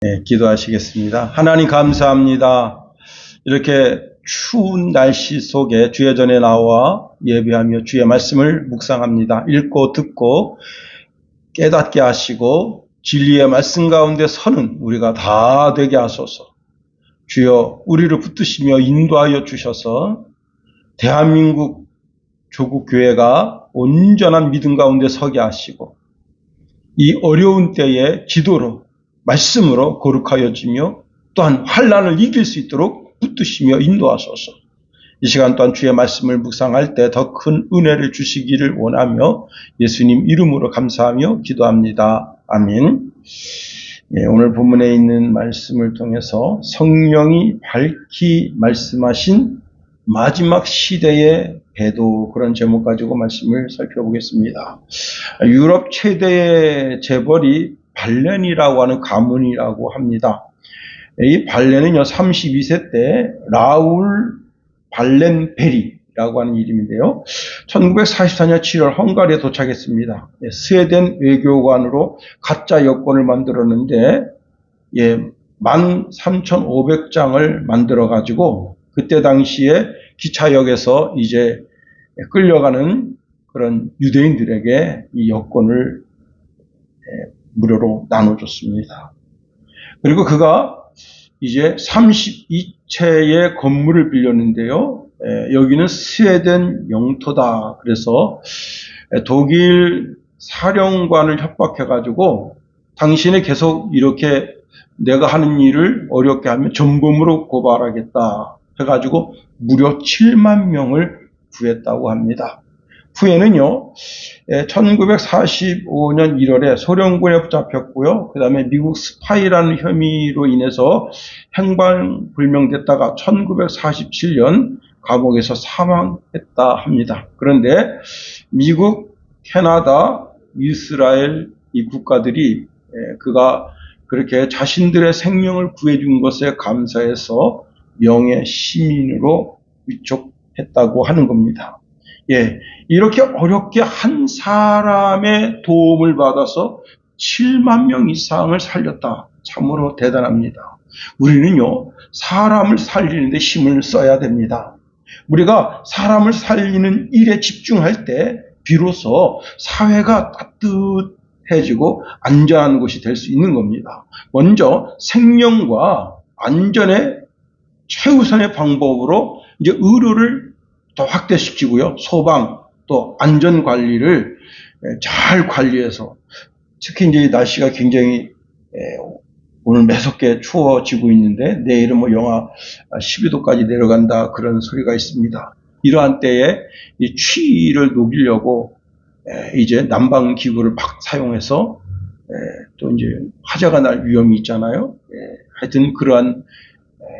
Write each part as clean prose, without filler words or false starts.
네, 기도하시겠습니다. 하나님 감사합니다. 이렇게 추운 날씨 속에 주의 전에 나와 예배하며 주의 말씀을 묵상합니다. 읽고 듣고 깨닫게 하시고 진리의 말씀 가운데 서는 우리가 다 되게 하소서. 주여 우리를 붙드시며 인도하여 주셔서 대한민국 조국 교회가 온전한 믿음 가운데 서게 하시고 이 어려운 때에 기도로 말씀으로 거룩하여 주며 또한 환난을 이길 수 있도록 붙드시며 인도하소서. 이 시간 또한 주의 말씀을 묵상할 때 더 큰 은혜를 주시기를 원하며 예수님 이름으로 감사하며 기도합니다. 아멘. 오늘 본문에 있는 말씀을 통해서 성령이 밝히 말씀하신 마지막 시대의 배도, 그런 제목 가지고 말씀을 살펴보겠습니다. 유럽 최대의 재벌이 발렌이라고 하는 가문이라고 합니다. 이 발렌은요 32세 때 라울 발렌베리라고 하는 이름인데요. 1944년 7월 헝가리에 도착했습니다. 스웨덴 외교관으로 가짜 여권을 만들었는데 13,500장을 만들어 가지고 그때 당시에 기차역에서 이제 끌려가는 그런 유대인들에게 이 여권을 무료로 나눠줬습니다. 그리고 그가 이제 32채의 건물을 빌렸는데요. 여기는 스웨덴 영토다. 그래서 독일 사령관을 협박해가지고 당신이 계속 이렇게 내가 하는 일을 어렵게 하면 전범으로 고발하겠다 해가지고 무려 7만 명을 구했다고 합니다. 후에는요, 1945년 1월에 소련군에 붙잡혔고요. 그 다음에 미국 스파이라는 혐의로 인해서 행방불명됐다가 1947년 감옥에서 사망했다 합니다. 그런데 미국, 캐나다, 이스라엘 이 국가들이 그가 그렇게 자신들의 생명을 구해준 것에 감사해서 명예 시민으로 위촉했다고 하는 겁니다. 이렇게 어렵게 한 사람의 도움을 받아서 7만 명 이상을 살렸다. 참으로 대단합니다. 우리는요, 사람을 살리는데 힘을 써야 됩니다. 우리가 사람을 살리는 일에 집중할 때 비로소 사회가 따뜻해지고 안전한 곳이 될 수 있는 겁니다. 먼저 생명과 안전의 최우선의 방법으로 이제 의료를 더 확대시키고요. 소방 또 안전관리를 잘 관리해서, 특히 이제 날씨가 굉장히 오늘 매섭게 추워지고 있는데 내일은 영하 12도까지 내려간다 그런 소리가 있습니다. 이러한 때에 이 추위를 녹이려고 이제 난방기구를 막 사용해서 또 이제 화재가 날 위험이 있잖아요. 하여튼 그러한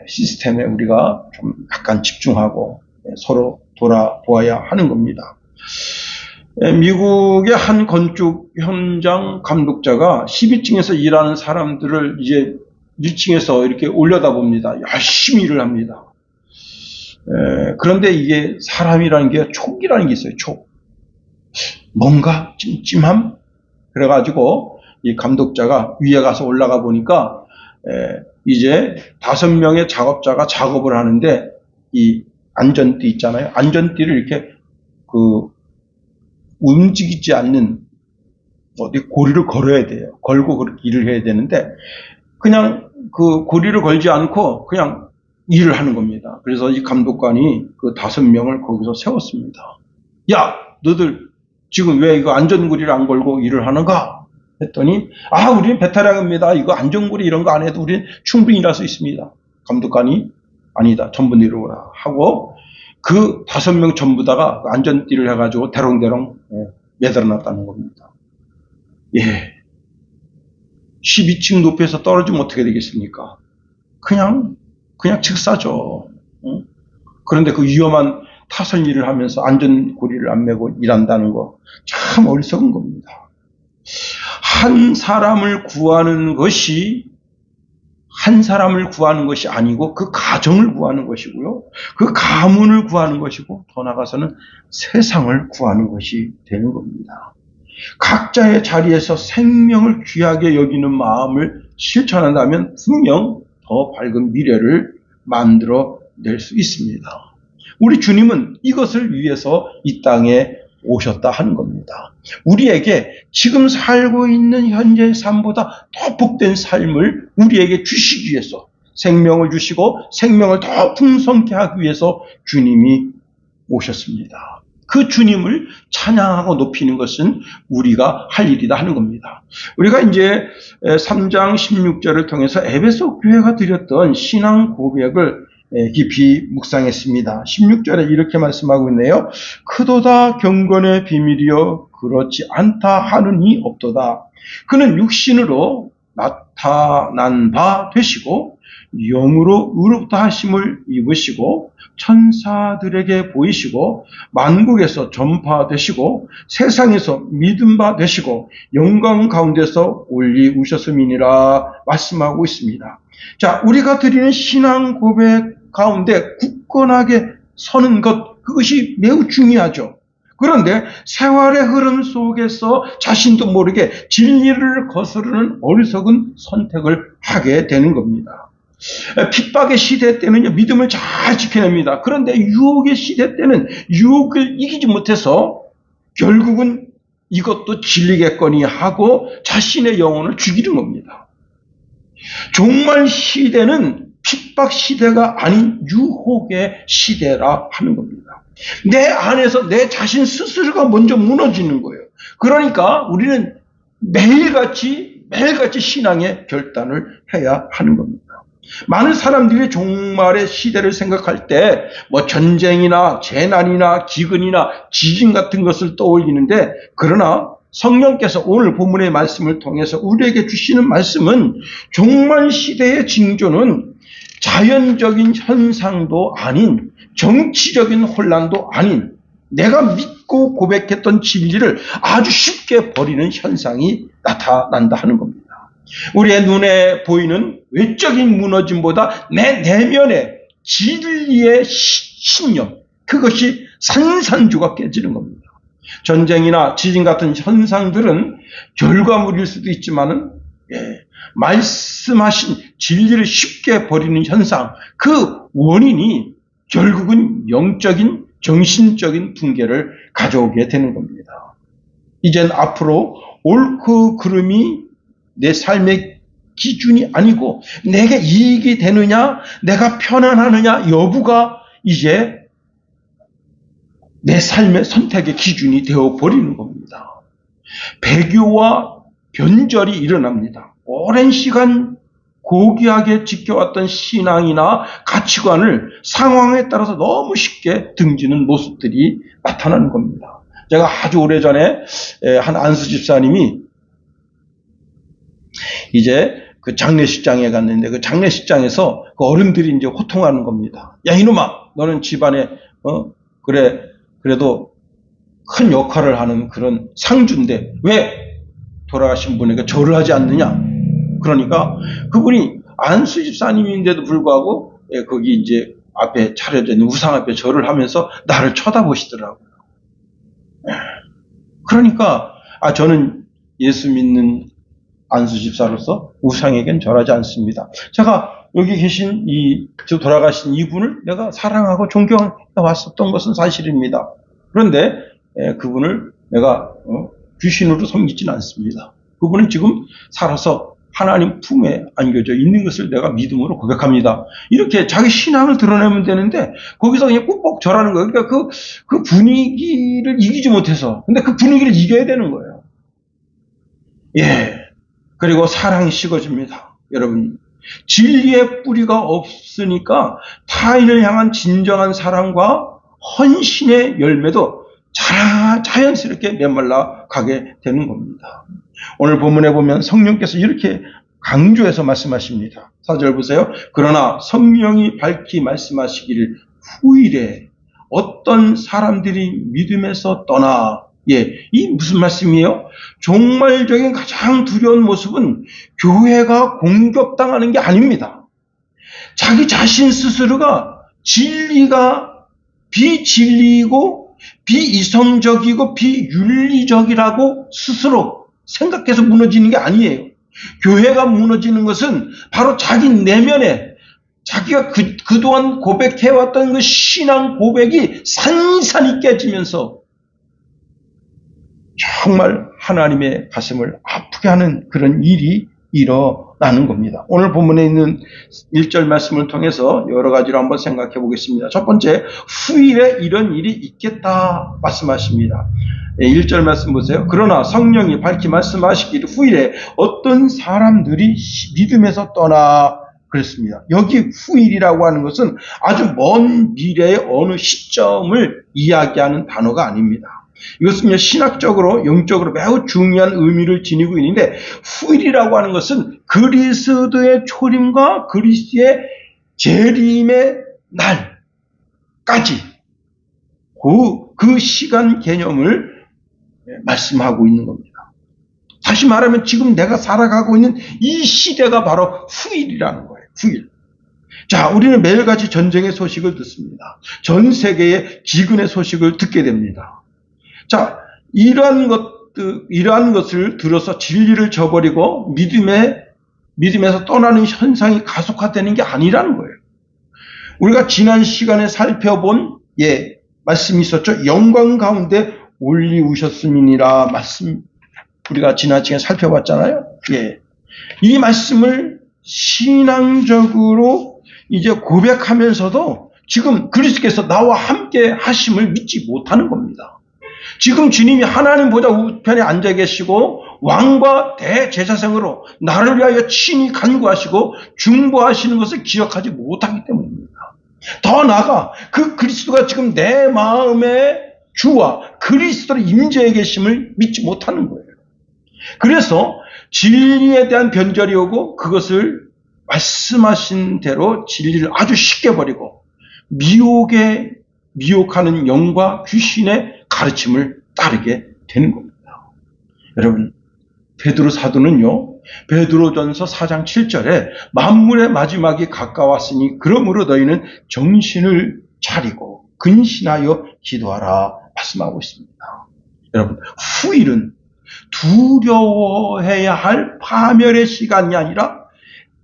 시스템에 우리가 좀 약간 집중하고 서로 돌아보아야 하는 겁니다. 미국의 한 건축 현장 감독자가 12층에서 일하는 사람들을 이제 1층에서 이렇게 올려다봅니다. 열심히 일을 합니다. 그런데 이게 사람이라는 게 촉이라는 게 있어요. 촉. 뭔가 찜찜함? 그래가지고 이 감독자가 위에 가서 올라가 보니까 이제 5명의 작업자가 작업을 하는데 이 안전띠 있잖아요. 안전띠를 이렇게 움직이지 않는 어디 고리를 걸어야 돼요. 걸고 그렇게 일을 해야 되는데 그냥 그 고리를 걸지 않고 그냥 일을 하는 겁니다. 그래서 이 감독관이 그 5명을 거기서 세웠습니다. 야, 너들 지금 왜 이거 안전고리를 안 걸고 일을 하는가? 했더니 우리는 베테랑입니다. 이거 안전고리 이런 거 안 해도 우리는 충분히 일할 수 있습니다. 감독관이 아니다. 전부 내려오라 하고 그 5명 전부 다가 안전띠를 해가지고 대롱대롱 매달아놨다는 겁니다. 12층 높이에서 떨어지면 어떻게 되겠습니까? 그냥 즉사죠. 그런데 그 위험한 타선 일을 하면서 안전고리를 안 매고 일한다는 거 참 어리석은 겁니다. 한 사람을 구하는 것이 아니고 그 가정을 구하는 것이고요. 그 가문을 구하는 것이고 더 나아가서는 세상을 구하는 것이 되는 겁니다. 각자의 자리에서 생명을 귀하게 여기는 마음을 실천한다면 분명 더 밝은 미래를 만들어낼 수 있습니다. 우리 주님은 이것을 위해서 이 땅에 오셨다 하는 겁니다. 우리에게 지금 살고 있는 현재의 삶보다 더 복된 삶을 우리에게 주시기 위해서, 생명을 주시고 생명을 더 풍성케 하기 위해서 주님이 오셨습니다. 그 주님을 찬양하고 높이는 것은 우리가 할 일이다 하는 겁니다. 우리가 이제 3장 16절을 통해서 에베소 교회가 드렸던 신앙 고백을 깊이 묵상했습니다. 16절에 이렇게 말씀하고 있네요. 크도다 경건의 비밀이여 그렇지 않다 하는 이 없도다. 그는 육신으로 나타난 바 되시고 영으로 의롭다 하심을 입으시고 천사들에게 보이시고 만국에서 전파되시고 세상에서 믿음 바 되시고 영광 가운데서 올리우셨음이니라 말씀하고 있습니다. 자, 우리가 드리는 신앙 고백 가운데 굳건하게 서는 것, 그것이 매우 중요하죠. 그런데 세월의 흐름 속에서 자신도 모르게 진리를 거스르는 어리석은 선택을 하게 되는 겁니다. 핍박의 시대 때는요, 믿음을 잘 지켜냅니다. 그런데 유혹의 시대 때는 유혹을 이기지 못해서 결국은 이것도 진리겠거니 하고 자신의 영혼을 죽이는 겁니다. 종말 시대는 핍박 시대가 아닌 유혹의 시대라 하는 겁니다. 내 안에서 내 자신 스스로가 먼저 무너지는 거예요. 그러니까 우리는 매일같이 신앙의 결단을 해야 하는 겁니다. 많은 사람들이 종말의 시대를 생각할 때 뭐 전쟁이나 재난이나 기근이나 지진 같은 것을 떠올리는데, 그러나 성령께서 오늘 본문의 말씀을 통해서 우리에게 주시는 말씀은 종말 시대의 징조는 자연적인 현상도 아닌, 정치적인 혼란도 아닌, 내가 믿고 고백했던 진리를 아주 쉽게 버리는 현상이 나타난다 하는 겁니다. 우리의 눈에 보이는 외적인 무너짐보다 내 내면의 진리의 신념, 그것이 산산조각 깨지는 겁니다. 전쟁이나 지진 같은 현상들은 결과물일 수도 있지만은, 말씀하신 진리를 쉽게 버리는 현상, 그 원인이 결국은 영적인, 정신적인 붕괴를 가져오게 되는 겁니다. 이젠 앞으로 옳고 그름이 내 삶의 기준이 아니고 내게 이익이 되느냐, 내가 편안하느냐 여부가 이제 내 삶의 선택의 기준이 되어버리는 겁니다. 배교와 변절이 일어납니다. 오랜 시간 고귀하게 지켜왔던 신앙이나 가치관을 상황에 따라서 너무 쉽게 등지는 모습들이 나타나는 겁니다. 제가 아주 오래전에 한 안수 집사님이 이제 그 장례식장에 갔는데, 그 장례식장에서 그 어른들이 이제 호통하는 겁니다. 야, 이놈아, 너는 집안에, 그래도 큰 역할을 하는 그런 상주인데, 왜 돌아가신 분에게 절을 하지 않느냐? 그러니까 그분이 안수 집사님인데도 불구하고, 거기 이제 앞에 차려져 있는 우상 앞에 절을 하면서 나를 쳐다보시더라고요. 그러니까, 저는 예수 믿는 안수 집사로서 우상에겐 절하지 않습니다. 제가 여기 계신 돌아가신 이분을 내가 사랑하고 존경해 왔었던 것은 사실입니다. 그런데 그분을 내가 귀신으로 섬기지는 않습니다. 그분은 지금 살아서 하나님 품에 안겨져 있는 것을 내가 믿음으로 고백합니다. 이렇게 자기 신앙을 드러내면 되는데 거기서 그냥 꾹꾹 절하는 거예요. 그러니까 그 분위기를 이기지 못해서, 근데 그 분위기를 이겨야 되는 거예요. 그리고 사랑이 식어집니다. 여러분, 진리의 뿌리가 없으니까 타인을 향한 진정한 사랑과 헌신의 열매도 자연스럽게 메말라 가게 되는 겁니다. 오늘 본문에 보면 성령께서 이렇게 강조해서 말씀하십니다. 4절 보세요. 그러나 성령이 밝히 말씀하시기를 후일에 어떤 사람들이 믿음에서 떠나, 이 무슨 말씀이에요? 종말적인 가장 두려운 모습은 교회가 공격당하는 게 아닙니다. 자기 자신 스스로가 진리가 비진리이고 비이성적이고 비윤리적이라고 스스로 생각해서 무너지는 게 아니에요. 교회가 무너지는 것은 바로 자기 내면에 자기가 그동안 고백해왔던 그 신앙 고백이 산산이 깨지면서 정말 하나님의 가슴을 아프게 하는 그런 일이 일어나는 겁니다. 오늘 본문에 있는 1절 말씀을 통해서 여러 가지로 한번 생각해 보겠습니다. 첫 번째, 후일에 이런 일이 있겠다 말씀하십니다. 1절 말씀 보세요. 그러나 성령이 밝히 말씀하시기를 후일에 어떤 사람들이 믿음에서 떠나 그랬습니다. 여기 후일이라고 하는 것은 아주 먼 미래의 어느 시점을 이야기하는 단어가 아닙니다. 이것은 신학적으로 영적으로 매우 중요한 의미를 지니고 있는데, 후일이라고 하는 것은 그리스도의 초림과 그리스도의 재림의 날까지 그 시간 개념을 말씀하고 있는 겁니다. 다시 말하면 지금 내가 살아가고 있는 이 시대가 바로 후일이라는 거예요. 후일. 자, 우리는 매일같이 전쟁의 소식을 듣습니다. 전 세계의 기근의 소식을 듣게 됩니다. 자, 이러한 것을 들어서 진리를 저버리고 믿음에서 떠나는 현상이 가속화되는 게 아니라는 거예요. 우리가 지난 시간에 살펴본 말씀이 있었죠. 영광 가운데 올리우셨음이니라 말씀, 우리가 지난 시간에 살펴봤잖아요. 이 말씀을 신앙적으로 이제 고백하면서도 지금 그리스도께서 나와 함께 하심을 믿지 못하는 겁니다. 지금 주님이 하나님 보좌 우편에 앉아 계시고 왕과 대제사장으로 나를 위하여 친히 간구하시고 중보하시는 것을 기억하지 못하기 때문입니다. 더 나아가 그 그리스도가 지금 내 마음의 주와 그리스도의 임재에 계심을 믿지 못하는 거예요. 그래서 진리에 대한 변절이 오고 그것을 말씀하신 대로 진리를 아주 쉽게 버리고 미혹하는 영과 귀신의 가르침을 따르게 되는 겁니다. 여러분, 베드로 사도는요, 베드로전서 4장 7절에 만물의 마지막이 가까웠으니 그러므로 너희는 정신을 차리고 근신하여 기도하라 말씀하고 있습니다. 여러분, 후일은 두려워해야 할 파멸의 시간이 아니라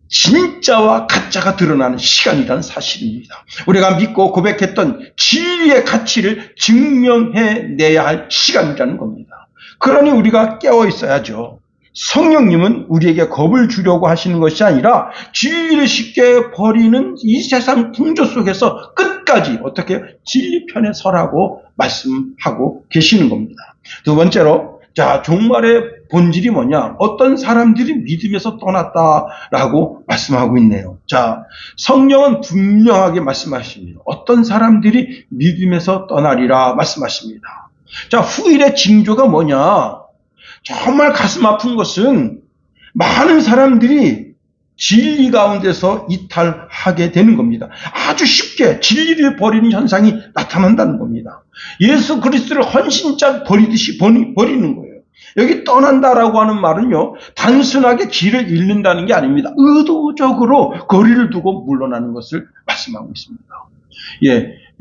진짜와 가짜가 드러나는 시간이라는 사실입니다. 우리가 믿고 고백했던 진리의 가치를 증명해내야 할 시간이라는 겁니다. 그러니 우리가 깨어 있어야죠. 성령님은 우리에게 겁을 주려고 하시는 것이 아니라 진리를 쉽게 버리는 이 세상 풍조 속에서 끝까지 어떻게 진리 편에 서라고 말씀하고 계시는 겁니다. 두 번째로, 자, 종말의 본질이 뭐냐? 어떤 사람들이 믿음에서 떠났다라고 말씀하고 있네요. 자, 성령은 분명하게 말씀하십니다. 어떤 사람들이 믿음에서 떠나리라 말씀하십니다. 자, 후일의 징조가 뭐냐? 정말 가슴 아픈 것은 많은 사람들이 진리 가운데서 이탈하게 되는 겁니다. 아주 쉽게 진리를 버리는 현상이 나타난다는 겁니다. 예수 그리스도를 헌신짝 버리듯이 버리는 거예요. 여기 떠난다라고 하는 말은요, 단순하게 길을 잃는다는 게 아닙니다. 의도적으로 거리를 두고 물러나는 것을 말씀하고 있습니다.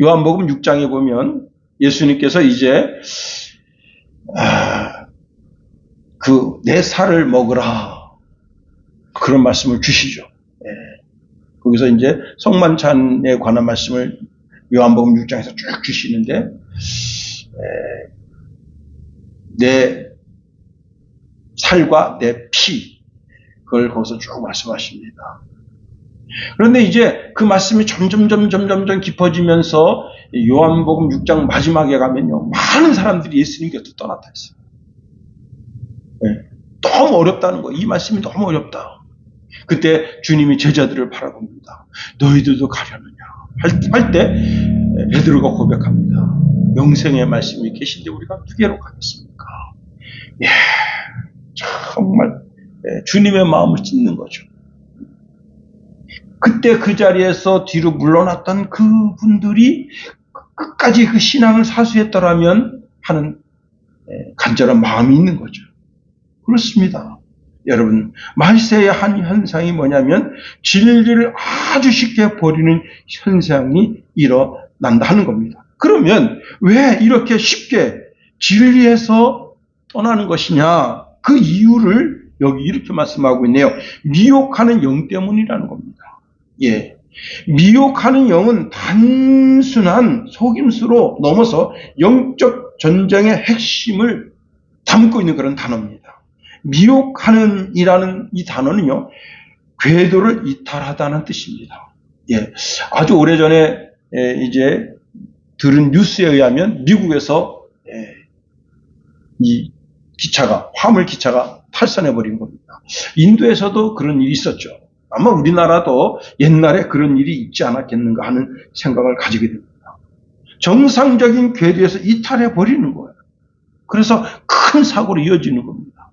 요한복음 6장에 보면 예수님께서 이제 내 살을 먹으라, 그런 말씀을 주시죠. 거기서 이제 성만찬에 관한 말씀을 요한복음 6장에서 쭉 주시는데, 내 살과 내 피, 그걸 거기서 쭉 말씀하십니다. 그런데 이제 그 말씀이 점점 깊어지면서 요한복음 6장 마지막에 가면요, 많은 사람들이 예수님 곁을 떠났다 했어요. 너무 어렵다는 거예요. 이 말씀이 너무 어렵다. 그때 주님이 제자들을 바라봅니다. 너희들도 가려느냐 할 때 베드로가 고백합니다. 영생의 말씀이 계신데 우리가 어떻게 가겠습니까? 정말 주님의 마음을 찢는 거죠. 그때 그 자리에서 뒤로 물러났던 그분들이 끝까지 그 신앙을 사수했더라면 하는 간절한 마음이 있는 거죠. 그렇습니다. 여러분, 말세의 한 현상이 뭐냐면 진리를 아주 쉽게 버리는 현상이 일어난다 하는 겁니다. 그러면 왜 이렇게 쉽게 진리에서 떠나는 것이냐? 그 이유를 여기 이렇게 말씀하고 있네요. 미혹하는 영 때문이라는 겁니다. 예. 미혹하는 영은 단순한 속임수로 넘어서 영적 전쟁의 핵심을 담고 있는 그런 단어입니다. 미혹하는 이라는 이 단어는요, 궤도를 이탈하다는 뜻입니다. 예. 아주 오래전에 이제 들은 뉴스에 의하면 미국에서 이 기차가, 화물 기차가 탈선해버린 겁니다. 인도에서도 그런 일이 있었죠. 아마 우리나라도 옛날에 그런 일이 있지 않았겠는가 하는 생각을 가지게 됩니다. 정상적인 궤도에서 이탈해버리는 거예요. 그래서 큰 사고로 이어지는 겁니다.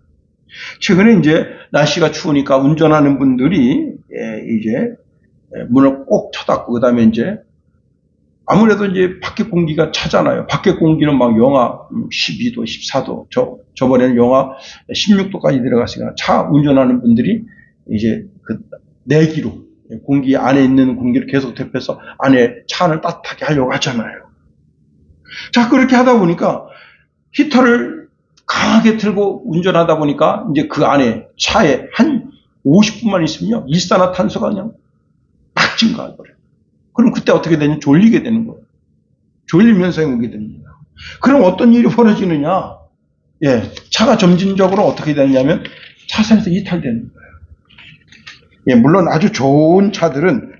최근에 이제 날씨가 추우니까 운전하는 분들이 이제 문을 꼭 쳐닫고, 그 다음에 이제 아무래도 이제 밖에 공기가 차잖아요. 밖에 공기는 막 영하 12도, 14도, 저번에는 영하 16도까지 내려갔으니까 차 운전하는 분들이 이제 그 내기로 공기 안에 있는 공기를 계속 대표해서 안에 차 안을 따뜻하게 하려고 하잖아요. 자, 그렇게 하다 보니까 히터를 강하게 틀고 운전하다 보니까 이제 그 안에 차에 한 50분만 있으면요, 일산화탄소가 그냥 팍 증가해버려요. 그럼 그때 어떻게 되냐? 졸리게 되는 거예요. 졸리면서 오게 됩니다. 그럼 어떤 일이 벌어지느냐? 예, 차가 점진적으로 어떻게 되냐면 차선에서 이탈되는 거예요. 예, 물론 아주 좋은 차들은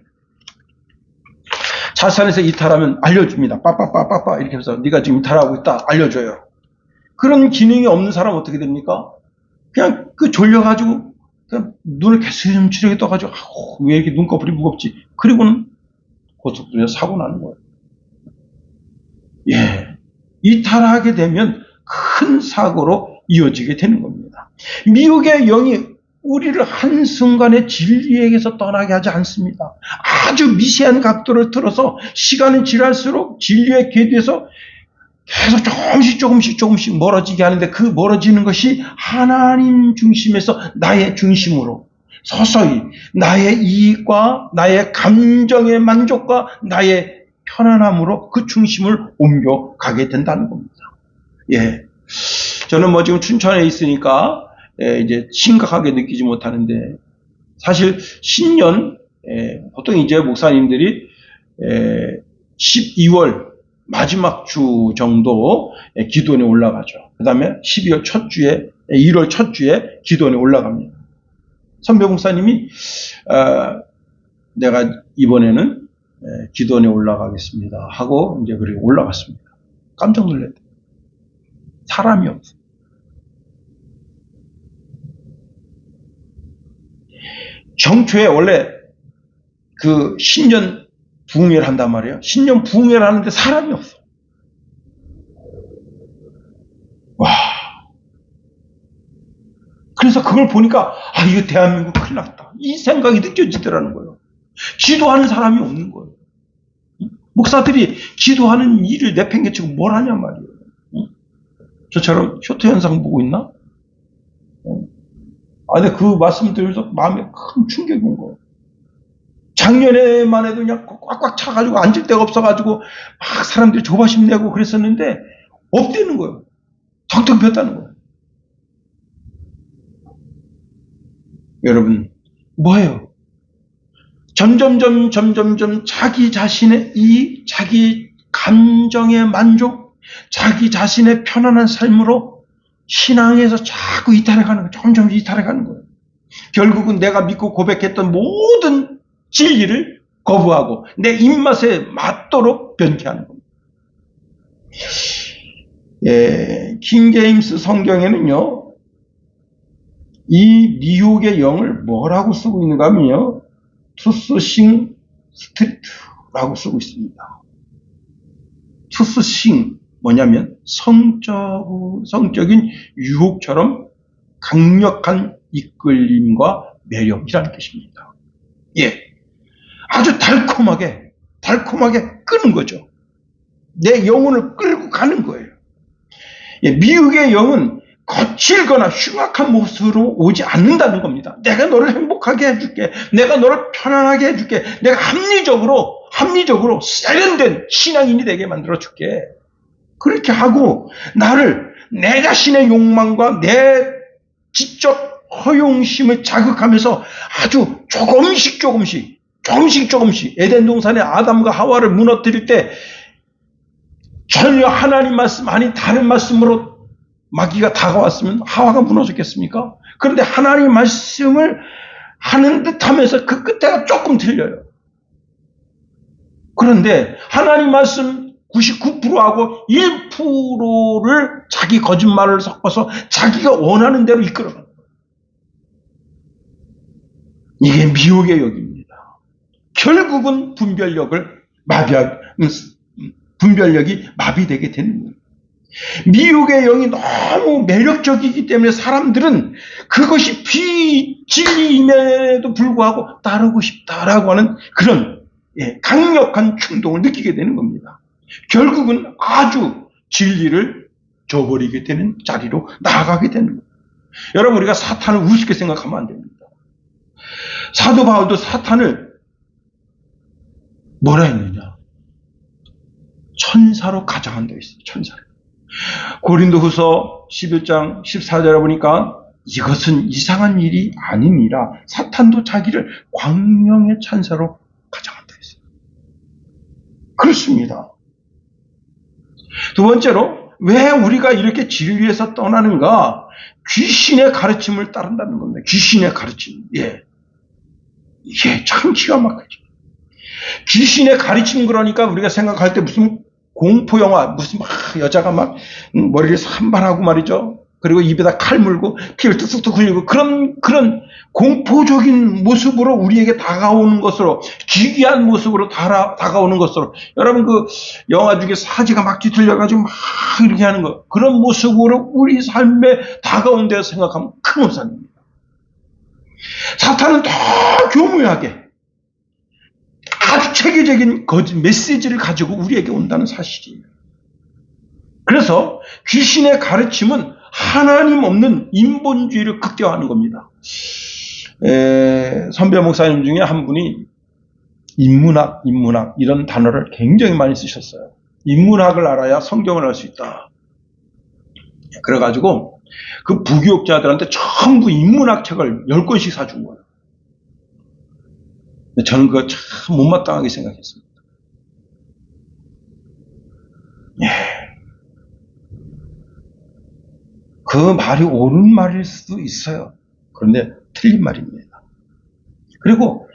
차선에서 이탈하면 알려줍니다. 빠빠빠빠빠 이렇게 해서 네가 지금 이탈하고 있다 알려줘요. 그런 기능이 없는 사람은 어떻게 됩니까? 그냥 그 졸려가지고 그냥 눈을 개슴츠레게 떠가지고 왜 이렇게 눈꺼풀이 무겁지? 그리고는 고속도로에서 사고 나는 거예요. 예, 이탈하게 되면 큰 사고로 이어지게 되는 겁니다. 미혹의 영이 우리를 한순간에 진리에게서 떠나게 하지 않습니다. 아주 미세한 각도를 틀어서 시간이 지날수록 진리의 궤도에서 계속 조금씩 멀어지게 하는데, 그 멀어지는 것이 하나님 중심에서 나의 중심으로 서서히 나의 이익과 나의 감정의 만족과 나의 편안함으로 그 중심을 옮겨가게 된다는 겁니다. 예, 저는 뭐 지금 춘천에 있으니까 이제 심각하게 느끼지 못하는데, 사실 신년 보통 이제 목사님들이 12월 마지막 주 정도 기도원에 올라가죠. 그 다음에 12월 첫 주에, 1월 첫 주에 기도원에 올라갑니다. 선배 목사님이 내가 이번에는 기도원에 올라가겠습니다 하고 이제 그리고 올라갔습니다. 깜짝 놀랐대요. 사람이 없어. 정초에 원래 그 신년 부흥회를 한단 말이에요. 신년 부흥회를 하는데 사람이 없어. 와. 그래서 그걸 보니까 이거 대한민국 큰일 났다, 이 생각이 느껴지더라는 거예요. 기도하는 사람이 없는 거예요. 목사들이 기도하는 일을 내팽개치고 뭘 하냔 말이에요. 저처럼 쇼트 현상 보고 있나? 근데 그 말씀 들으면서 마음에 큰 충격이 온 거예요. 작년에만 해도 그냥 꽉꽉 차가지고 앉을 데가 없어가지고 막 사람들이 조바심 내고 그랬었는데 없대는 거예요. 텅텅 비었다는 거예요. 여러분, 뭐예요? 점점 자기 자신의 이익, 자기 감정의 만족, 자기 자신의 편안한 삶으로 신앙에서 자꾸 이탈해가는 거예요. 점점 이탈해가는 거예요. 결국은 내가 믿고 고백했던 모든 진리를 거부하고 내 입맛에 맞도록 변케하는 겁니다. 킹제임스 성경에는요, 이 미혹의 영을 뭐라고 쓰고 있는가 하면요, 투스싱 스트리트라고 쓰고 있습니다. 투스싱 뭐냐면 성적인 유혹처럼 강력한 이끌림과 매력이라는 뜻입니다. 예, 아주 달콤하게 끄는 거죠. 내 영혼을 끌고 가는 거예요. 예, 미혹의 영은 거칠거나 흉악한 모습으로 오지 않는다는 겁니다. 내가 너를 행복하게 해줄게, 내가 너를 편안하게 해줄게, 내가 합리적으로 세련된 신앙인이 되게 만들어줄게. 그렇게 하고 나를 내 자신의 욕망과 내 지적 허용심을 자극하면서 아주 조금씩 에덴 동산에 아담과 하와를 무너뜨릴 때 전혀 하나님 말씀 아닌 다른 말씀으로 마귀가 다가왔으면 하와가 무너졌겠습니까? 그런데 하나님 말씀을 하는 듯 하면서 그 끝에가 조금 틀려요. 그런데 하나님 말씀 99%하고 1%를 자기 거짓말을 섞어서 자기가 원하는 대로 이끌어가는 거예요. 이게 미혹의 역입니다. 결국은 분별력이 마비되게 되는 거예요. 미혹의 영이 너무 매력적이기 때문에 사람들은 그것이 비진리임에도 불구하고 따르고 싶다라고 하는 그런 강력한 충동을 느끼게 되는 겁니다. 결국은 아주 진리를 저버리게 되는 자리로 나아가게 되는 겁니다. 여러분, 우리가 사탄을 우습게 생각하면 안 됩니다. 사도 바울도 사탄을 뭐라 했느냐? 천사로 가장한다고 했어요. 천사로. 고린도후서 11장 14절에 보니까 이것은 이상한 일이 아니니라. 사탄도 자기를 광명의 천사로 가장한다 했어요. 그렇습니다. 두 번째로 왜 우리가 이렇게 진리에서 떠나는가? 귀신의 가르침을 따른다는 겁니다. 귀신의 가르침. 이게 참 기가 막히죠. 귀신의 가르침, 그러니까 우리가 생각할 때 무슨 공포영화, 무슨 여자가 막 머리를 산발하고 말이죠. 그리고 입에다 칼 물고 피를 뚝뚝뚝 흘리고 그런 공포적인 모습으로 우리에게 다가오는 것으로, 기괴한 모습으로 다가오는 것으로, 여러분 그 영화 중에 사지가 막 뒤틀려가지고 막 이렇게 하는 거, 그런 모습으로 우리 삶에 다가온 데서 생각하면 큰 오산입니다. 사탄은 더 교묘하게 아주 체계적인 거짓 메시지를 가지고 우리에게 온다는 사실이에요. 그래서 귀신의 가르침은 하나님 없는 인본주의를 극대화하는 겁니다. 선배 목사님 중에 한 분이 인문학 이런 단어를 굉장히 많이 쓰셨어요. 인문학을 알아야 성경을 알 수 있다. 그래가지고 그 부교육자들한테 전부 인문학 책을 10권씩 사준 거예요. 저는 그거 참 못마땅하게 생각했습니다. 그 말이 옳은 말일 수도 있어요. 그런데 틀린 말입니다. 그리고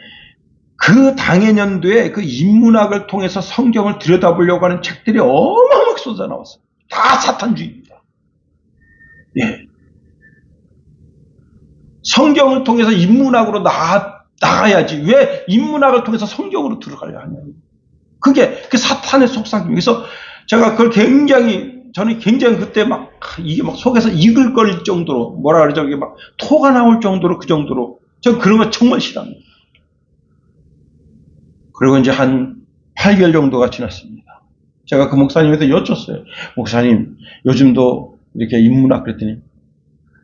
그 당해년도에 그 인문학을 통해서 성경을 들여다보려고 하는 책들이 어마어마하게 쏟아 나왔어요. 다 사탄주의입니다. 성경을 통해서 인문학으로 나가야지 왜 인문학을 통해서 성경으로 들어가려 하냐. 그게 사탄의 속삭임. 그래서 제가 그걸 저는 굉장히 그때 이게 속에서 이글거릴 정도로, 뭐라 그러죠? 이게 토가 나올 정도로, 그 정도로. 전 그런 거 정말 싫어합니다. 그리고 이제 한 8개월 정도가 지났습니다. 제가 그 목사님한테 여쭸어요. 목사님, 요즘도 이렇게 인문학 그랬더니,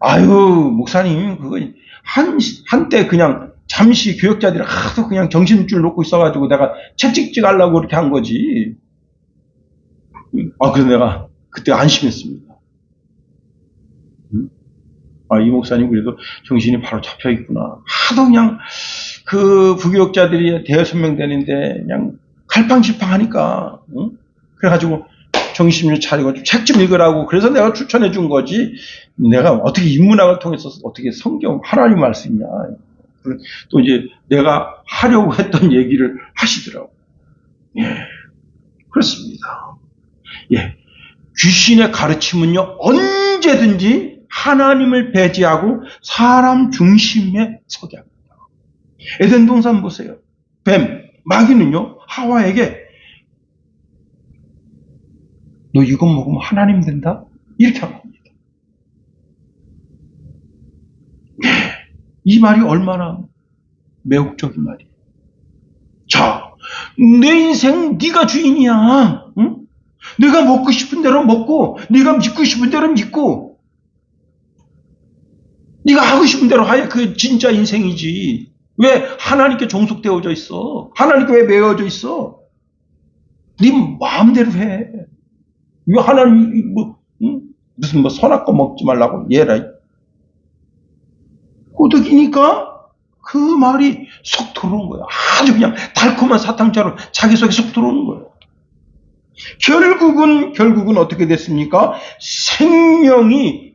아유, 목사님, 그거, 한때 그냥 잠시 교역자들이 하도 그냥 정신줄 놓고 있어가지고 내가 채찍질 하려고 그렇게 한 거지. 그래서 내가 그때 안심했습니다. 이 목사님 그래도 정신이 바로 잡혀 있구나. 하도 그냥 그 부교역자들이 대여섯 명 되는데 그냥 갈팡질팡 하니까, 그래가지고 정신을 차리고 책 좀 읽으라고 그래서 내가 추천해 준 거지. 내가 어떻게 인문학을 통해서 어떻게 성경 하나님 말씀이냐. 또 이제 내가 하려고 했던 얘기를 하시더라고. 그렇습니다. 귀신의 가르침은요, 언제든지 하나님을 배제하고 사람 중심에 서게 합니다. 에덴 동산 보세요. 마귀는요, 하와에게 너 이거 먹으면 하나님 된다? 이렇게 한 겁니다. 이 말이 얼마나 매혹적인 말이에요. 자, 내 인생 네가 주인이야. 응? 네가 먹고 싶은 대로 먹고, 네가 믿고 싶은 대로 믿고, 네가 하고 싶은 대로 하야 그게 진짜 인생이지. 왜 하나님께 종속되어져 있어? 하나님께 왜 매어져 있어? 네 마음대로 해. 왜 하나님 무슨 선악과 먹지 말라고 얘라. 꼬드기니까 그 말이 속 들어오는 거예요. 아주 그냥 달콤한 사탕처럼 자기 속에 속 들어오는 거예요. 결국은 어떻게 됐습니까? 생명이,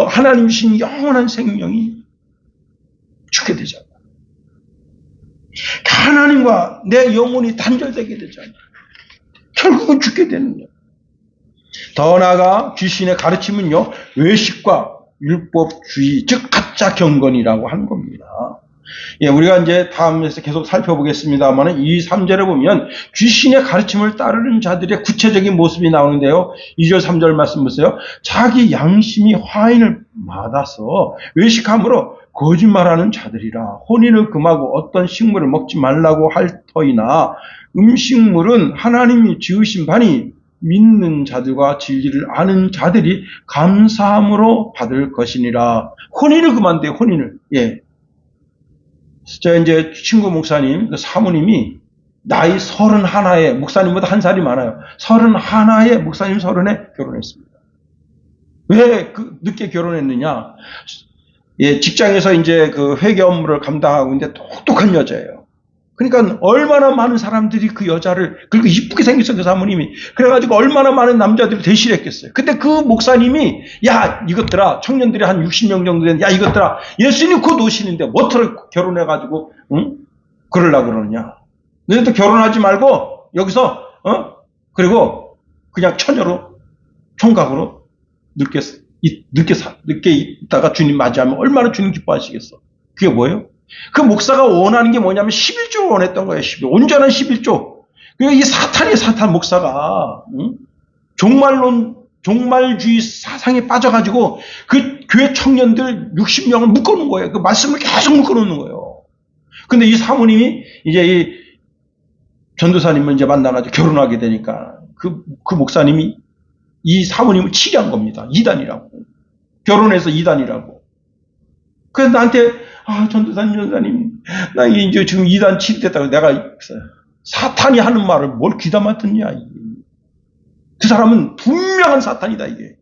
하나님 주신 영원한 생명이 죽게 되잖아요. 하나님과 내 영혼이 단절되게 되잖아요. 결국은 죽게 되는 거예요. 더 나아가 귀신의 가르침은요, 외식과 율법주의, 즉 가짜 경건이라고 하는 겁니다. 예, 우리가 이제 다음에서 계속 살펴보겠습니다만 이 3절에 보면 귀신의 가르침을 따르는 자들의 구체적인 모습이 나오는데요. 2절 3절 말씀 보세요. 자기 양심이 화인을 받아서 외식함으로 거짓말하는 자들이라. 혼인을 금하고 어떤 식물을 먹지 말라고 할 터이나 음식물은 하나님이 지으신 바니 믿는 자들과 진리를 아는 자들이 감사함으로 받을 것이니라. 혼인을 금한대요. 혼인을. 예. 저 이제 친구 목사님, 그 사모님이 나이 31에, 목사님보다 한 살이 많아요. 31에, 목사님 30에 결혼했습니다. 왜 늦게 결혼했느냐? 예, 직장에서 이제 그 회계 업무를 감당하고 있는데 똑똑한 여자예요. 그러니까 얼마나 많은 사람들이 그 여자를, 그리고 이쁘게 생겼어, 그 사모님이. 그래가지고 얼마나 많은 남자들이 대실했겠어요. 근데 그 목사님이, 야, 이것들아, 청년들이 한 60명 정도 되는데, 야, 이것들아, 예수님 곧 오시는데, 뭐터를 결혼해가지고, 응? 그러려고 그러느냐. 너희들 결혼하지 말고, 여기서, 그리고 그냥 처녀로, 총각으로, 늦게 있다가 주님 맞이하면 얼마나 주님 기뻐하시겠어. 그게 뭐예요? 그 목사가 원하는 게 뭐냐면 11조를 원했던 거예요. 온전한 11조. 그리고 이 사탄 목사가 종말주의 사상에 빠져가지고 그 교회 청년들 60명을 묶어놓은 거예요. 그 말씀을 계속 묶어놓는 거예요. 근데 이 사모님이 이제 이 전도사님을 이제 만나가지고 결혼하게 되니까 그 목사님이 이 사모님을 치료한 겁니다. 이단이라고. 결혼해서 이단이라고. 그래서 나한테 전도사님, 나 이제 지금 이단 치료됐다고 내가 사탄이 하는 말을 뭘 귀담아 듣냐. 그 사람은 분명한 사탄이다, 이게.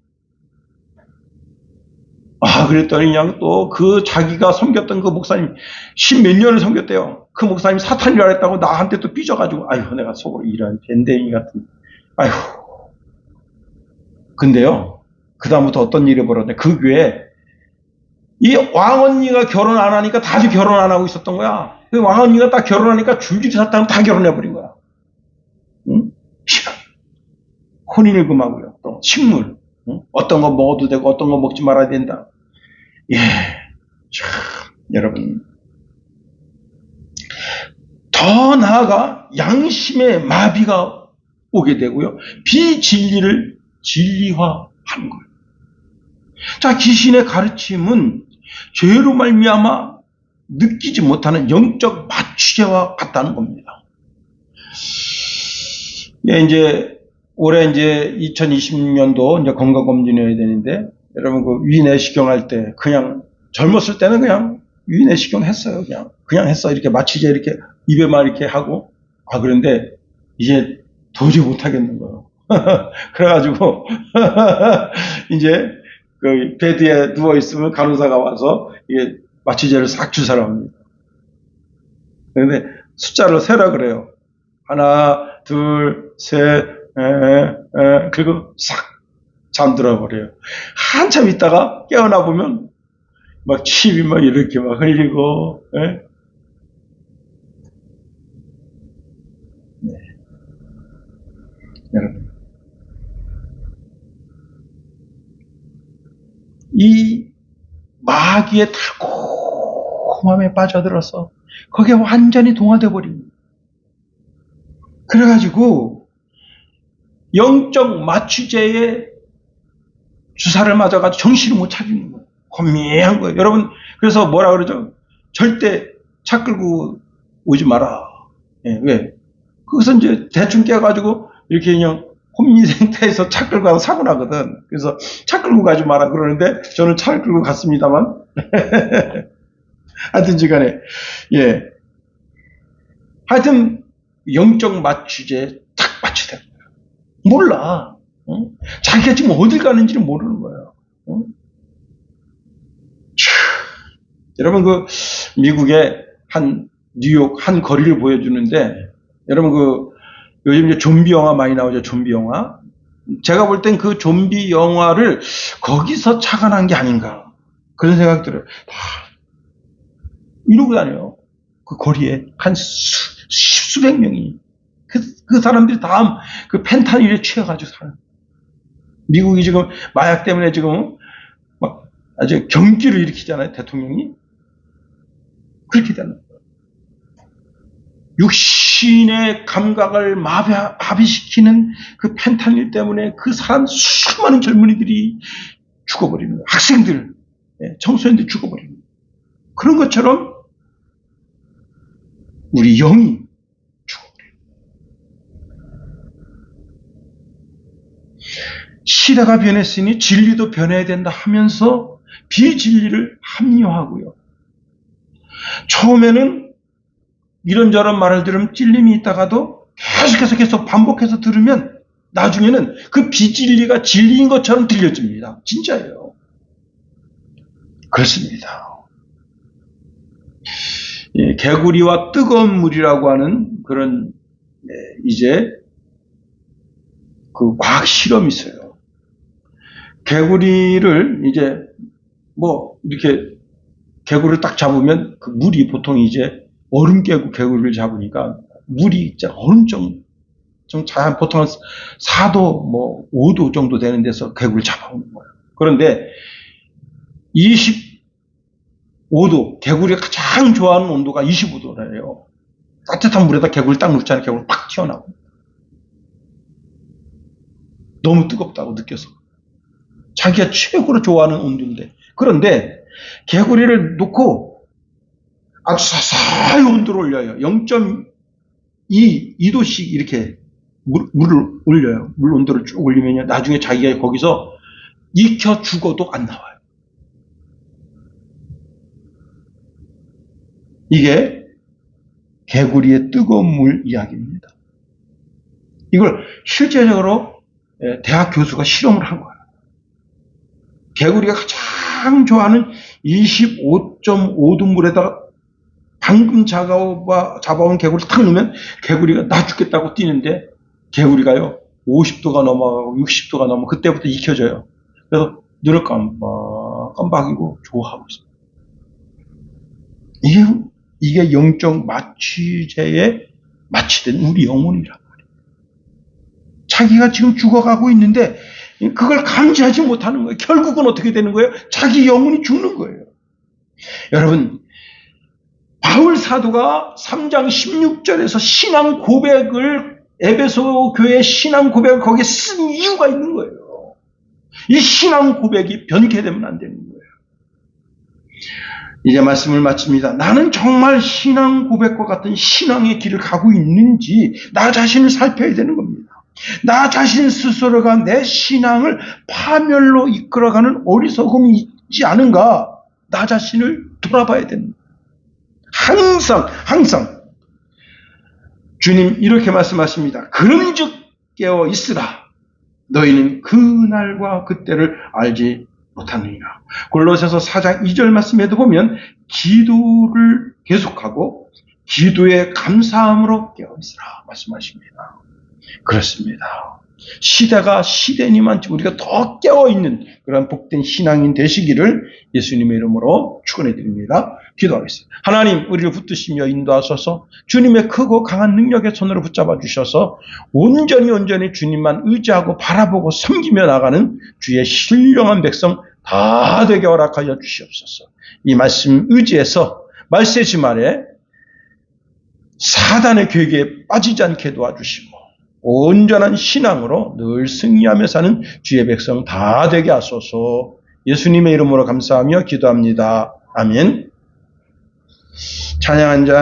그랬더니 그냥 또 그 자기가 섬겼던 그 목사님, 10몇 년을 섬겼대요. 그 목사님 사탄이라 했다고 나한테 또 삐져가지고, 내가 속으로 이런 밴댕이 같은, 근데요, 그다음부터 어떤 일이 벌어졌냐. 그 교회에 이 왕언니가 결혼 안 하니까 다들 결혼 안 하고 있었던 거야. 그 왕언니가 딱 결혼하니까 줄줄이 사탕 다 결혼해버린 거야. 응? 혼인을 금하고요. 또 식물. 응? 어떤 거 먹어도 되고 어떤 거 먹지 말아야 된다. 예, 참, 여러분. 더 나아가 양심의 마비가 오게 되고요. 비진리를 진리화하는 거예요. 자, 귀신의 가르침은 죄로 말미암아 느끼지 못하는 영적 마취제와 같다는 겁니다. 예, 이제 올해 이제 2020년도 이제 건강검진해야 되는데, 여러분 그 위내시경 할 때 그냥 젊었을 때는 그냥 위내시경 했어요. 그냥 했어. 이렇게 마취제 이렇게 입에만 이렇게 하고. 그런데 이제 도저히 못 하겠는 거예요. 그래가지고 이제 그 베드에 누워 있으면 간호사가 와서 이게 마취제를 싹 주사를 합니다. 그런데 숫자로 세라 그래요. 하나, 둘, 셋, 그리고 싹 잠들어 버려요. 한참 있다가 깨어나 보면 막 침이 막 이렇게 막 흘리고, 네. 여러분, 이 마귀의 달콤함에 빠져들어서 거기에 완전히 동화돼 버립니다. 그래가지고 영적 마취제에 주사를 맞아가지고 정신을 못 차리는 거예요. 혼미한 거예요. 여러분, 그래서 뭐라 그러죠? 절대 차 끌고 오지 마라. 예, 왜? 거기서 이제 대충 깨가지고 이렇게 그냥 혼미 상태에서 차 끌고 가서 사고 나거든. 그래서 차 끌고 가지 마라 그러는데 저는 차를 끌고 갔습니다만. 하여튼 간에, 예. 하여튼 영적 마취제에 딱 마취된 거예요. 몰라. 자기가 지금 어딜 가는지는 모르는 거예요. 여러분 미국의 뉴욕 한 거리를 보여주는데 여러분 요즘 이제 좀비 영화 많이 나오죠. 좀비 영화. 제가 볼 땐 그 좀비 영화를 거기서 착안한 게 아닌가 그런 생각이 들어요. 다 이러고 다녀요. 그 거리에 한 수백 명이 그 사람들이 다 그 펜타닐에 취해가지고 사는. 미국이 지금 마약 때문에 지금 막 아주 경기를 일으키잖아요. 대통령이 그렇게 되는 거예요. 육신의 감각을 마비시키는 그 펜타닐 때문에 그 사람 수많은 젊은이들이 죽어버리는 거예요. 학생들, 청소년들이 죽어버리는 거예요. 그런 것처럼 우리 영이 죽어버려요. 시대가 변했으니 진리도 변해야 된다 하면서 비진리를 합리화하고요. 처음에는 이런저런 말을 들으면 찔림이 있다가도 계속 반복해서 들으면 나중에는 그 비진리가 진리인 것처럼 들려집니다. 진짜예요. 그렇습니다. 개구리와 뜨거운 물이라고 하는 그런 이제 그 과학 실험이 있어요. 개구리를 이제 이렇게 개구리를 딱 잡으면 그 물이 보통 이제 얼음 깨고 개구리를 잡으니까 물이 어느 정도 좀 보통 4도 5도 정도 되는 데서 개구리를 잡아오는 거예요. 그런데 25도 개구리가 가장 좋아하는 온도가 25도래요. 따뜻한 물에다 개구리를 딱 넣잖아요. 개구리가 팍 튀어나오고 너무 뜨겁다고 느껴서 자기가 최고로 좋아하는 온도인데 그런데 개구리를 놓고 아주 사사히 온도를 올려요. 0.2도씩 이렇게 물을 올려요. 물 온도를 쭉 올리면 나중에 자기가 거기서 익혀 죽어도 안 나와요. 이게 개구리의 뜨거운 물 이야기입니다. 이걸 실제적으로 대학 교수가 실험을 한 거예요. 개구리가 가장 좋아하는 25.5도 물에다가 방금 잡아온 개구리를 탁 넣으면 개구리가 나 죽겠다고 뛰는데 개구리가요 50도가 넘어가고 60도가 넘어 그때부터 익혀져요. 그래서 눈을 깜빡이고 좋아하고 있습니다. 이게 영적 마취제에 마취된 우리 영혼이란 말이에요. 자기가 지금 죽어가고 있는데 그걸 감지하지 못하는 거예요. 결국은 어떻게 되는 거예요? 자기 영혼이 죽는 거예요. 여러분 바울 사도가 3장 16절에서 신앙 고백을 에베소 교회 신앙 고백을 거기에 쓴 이유가 있는 거예요. 이 신앙 고백이 변개되면 안 되는 거예요. 이제 말씀을 마칩니다. 나는 정말 신앙 고백과 같은 신앙의 길을 가고 있는지 나 자신을 살펴야 되는 겁니다. 나 자신 스스로가 내 신앙을 파멸로 이끌어가는 어리석음이 있지 않은가 나 자신을 돌아봐야 됩니다. 항상 주님 이렇게 말씀하십니다. 그런즉 깨어 있으라. 너희는 그 날과 그때를 알지 못하느니라. 골로새서 4장 2절 말씀에도 보면 기도를 계속하고 기도에 감사함으로 깨어 있으라 말씀하십니다. 그렇습니다. 시대가 시대니만 우리가 더 깨어있는 그런 복된 신앙인 되시기를 예수님의 이름으로 축원해 드립니다. 기도하겠습니다. 하나님 우리를 붙드시며 인도하소서. 주님의 크고 강한 능력의 손으로 붙잡아 주셔서 온전히 주님만 의지하고 바라보고 섬기며 나가는 주의 신령한 백성 다 되게 허락하여 주시옵소서. 이 말씀 의지해서 말세지 말에 사단의 계획에 빠지지 않게 도와주시고 온전한 신앙으로 늘 승리하며 사는 주의 백성 다 되게 하소서. 예수님의 이름으로 감사하며 기도합니다. 아멘. 찬양 한 장.